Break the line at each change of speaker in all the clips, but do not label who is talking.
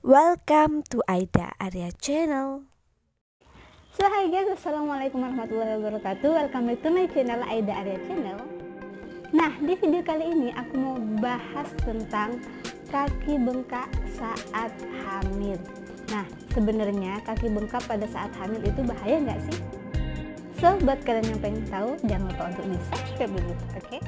Welcome to Aida Arya Channel.
So hi guys, assalamualaikum warahmatullahi wabarakatuh. Welcome back to my channel Aida Arya Channel. Nah, di video kali ini aku mau bahas tentang kaki bengkak saat hamil. Nah, sebenarnya kaki bengkak pada saat hamil itu bahaya nggak sih? So, buat kalian yang pengen tahu, jangan lupa untuk di subscribe dulu, oke?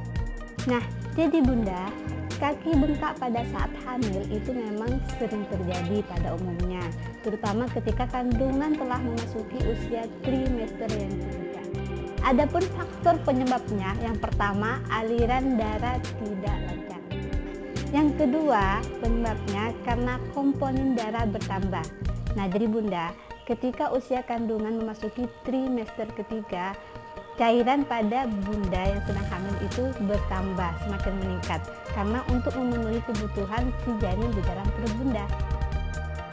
Nah, jadi bunda, kaki bengkak pada saat hamil itu memang sering terjadi pada umumnya, terutama ketika kandungan telah memasuki usia trimester yang ketiga. Adapun faktor penyebabnya, yang pertama aliran darah tidak lancar. Yang kedua penyebabnya karena komponen darah bertambah. Nah jadi bunda, ketika usia kandungan memasuki trimester ketiga, cairan pada bunda yang sedang hamil itu bertambah, semakin meningkat karena untuk memenuhi kebutuhan si janin di dalam perut bunda,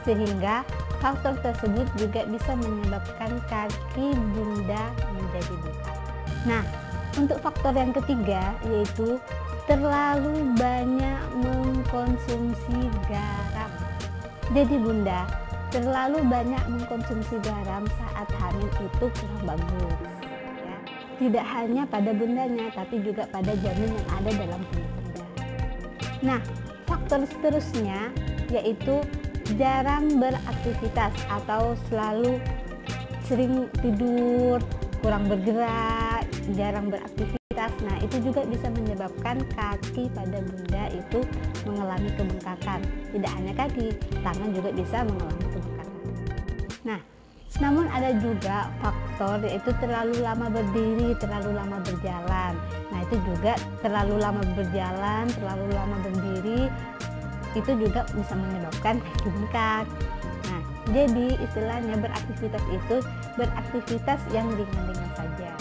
sehingga faktor tersebut juga bisa menyebabkan kaki bunda menjadi bengkak. Nah, untuk faktor yang ketiga yaitu terlalu banyak mengkonsumsi garam. Jadi bunda, terlalu banyak mengkonsumsi garam saat hamil itu kurang bagus. Tidak hanya pada bundanya, tapi juga pada janin yang ada dalam perut bunda. Nah, faktor seterusnya yaitu jarang beraktivitas atau selalu sering tidur, kurang bergerak, jarang beraktivitas. Nah, itu juga bisa menyebabkan kaki pada bunda itu mengalami kebengkakan. Tidak hanya kaki, tangan juga bisa mengalami kebengkakan. Nah, namun ada juga faktor yaitu terlalu lama berdiri, terlalu lama berjalan. Nah itu juga terlalu lama berjalan, terlalu lama berdiri itu juga bisa menyebabkan kaki bengkak. Nah jadi istilahnya beraktivitas itu beraktivitas yang ringan-ringan saja.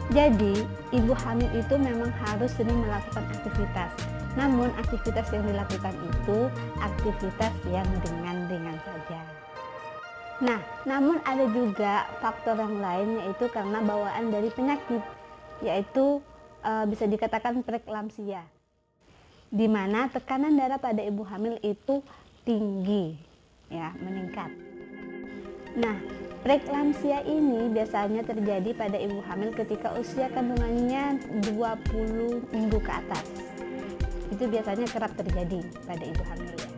Jadi ibu hamil itu memang harus sering melakukan aktivitas. Namun aktivitas yang dilakukan itu aktivitas yang ringan-ringan saja. Nah, namun ada juga faktor yang lain yaitu karena bawaan dari penyakit, yaitu bisa dikatakan preeklamsia, di mana tekanan darah pada ibu hamil itu tinggi, ya meningkat. Nah, preeklamsia ini biasanya terjadi pada ibu hamil ketika usia kandungannya 20 minggu ke atas. Itu biasanya kerap terjadi pada ibu hamil ya.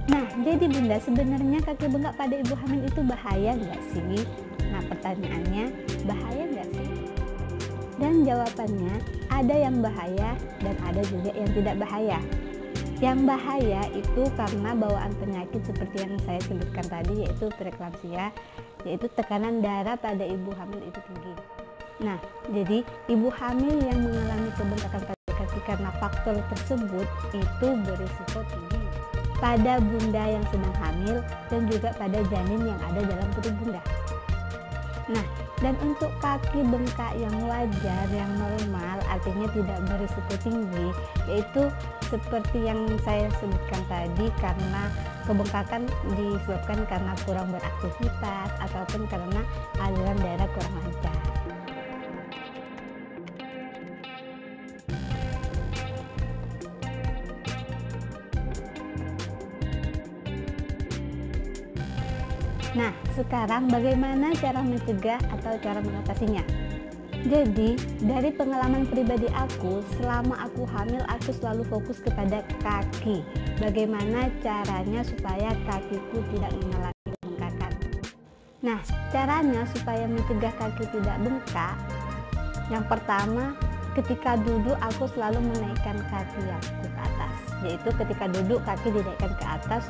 Nah, jadi bunda, sebenarnya kaki bengkak pada ibu hamil itu bahaya nggak sih? Nah, pertanyaannya, bahaya nggak sih? Dan jawabannya, ada yang bahaya dan ada juga yang tidak bahaya. Yang bahaya itu karena bawaan penyakit seperti yang saya sebutkan tadi, yaitu preeklamsia, yaitu tekanan darah pada ibu hamil itu tinggi. Nah, jadi ibu hamil yang mengalami kebengkakan pada kaki karena faktor tersebut itu berisiko tinggi pada bunda yang sedang hamil dan juga pada janin yang ada dalam perut bunda. Nah, dan untuk kaki bengkak yang wajar, yang normal, artinya tidak berisiko tinggi, yaitu seperti yang saya sebutkan tadi, karena kebengkakan disebabkan karena kurang beraktivitas ataupun karena aliran darah kurang lancar. Nah, sekarang bagaimana cara mencegah atau cara mengatasinya? Jadi, dari pengalaman pribadi aku, selama aku hamil, aku selalu fokus kepada kaki. Bagaimana caranya supaya kakiku tidak mengalami kebengkakan. Nah, caranya supaya mencegah kaki tidak bengkak, yang pertama, ketika duduk aku selalu menaikkan kaki aku ke atas. Yaitu ketika duduk kaki dinaikkan ke atas.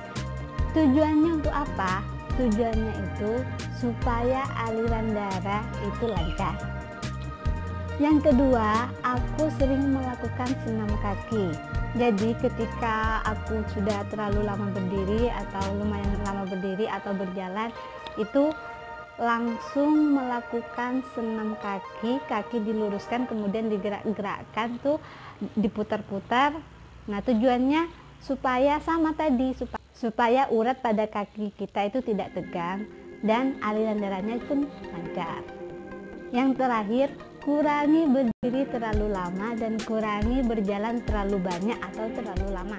Tujuannya untuk apa? Tujuannya itu supaya aliran darah itu lancar. Yang kedua, aku sering melakukan senam kaki. Jadi ketika aku sudah terlalu lama berdiri atau lumayan lama berdiri atau berjalan, itu langsung melakukan senam kaki, kaki diluruskan kemudian digerak-gerakkan tuh, diputar-putar. Nah tujuannya supaya sama tadi, supaya urat pada kaki kita itu tidak tegang, dan aliran darahnya pun lancar. Yang terakhir, kurangi berdiri terlalu lama dan kurangi berjalan terlalu banyak atau terlalu lama.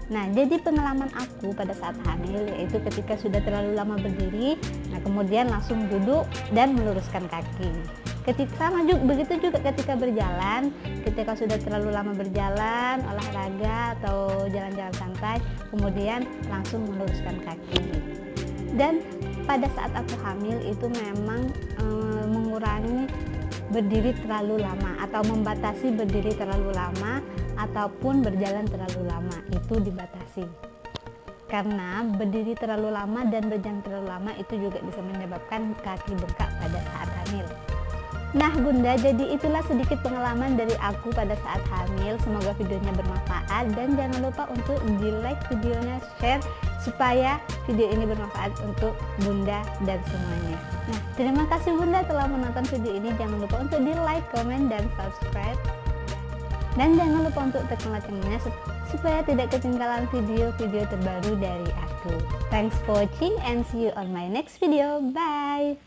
Nah, jadi pengalaman aku pada saat hamil yaitu ketika sudah terlalu lama berdiri, nah kemudian langsung duduk dan meluruskan kaki. Begitu juga ketika berjalan, ketika sudah terlalu lama berjalan, olahraga atau jalan-jalan santai, kemudian langsung meluruskan kaki. Dan pada saat aku hamil itu memang mengurangi berdiri terlalu lama atau membatasi berdiri terlalu lama ataupun berjalan terlalu lama, itu dibatasi. Karena berdiri terlalu lama dan berjalan terlalu lama itu juga bisa menyebabkan kaki bengkak pada saat hamil. Nah Bunda, jadi itulah sedikit pengalaman dari aku pada saat hamil. Semoga videonya bermanfaat dan jangan lupa untuk di like videonya, share supaya video ini bermanfaat untuk Bunda dan semuanya. Nah, terima kasih Bunda telah menonton video ini. Jangan lupa untuk di like, comment, dan subscribe. Dan jangan lupa untuk tekan loncengnya supaya tidak ketinggalan video-video terbaru dari aku. Thanks for watching and see you on my next video. Bye!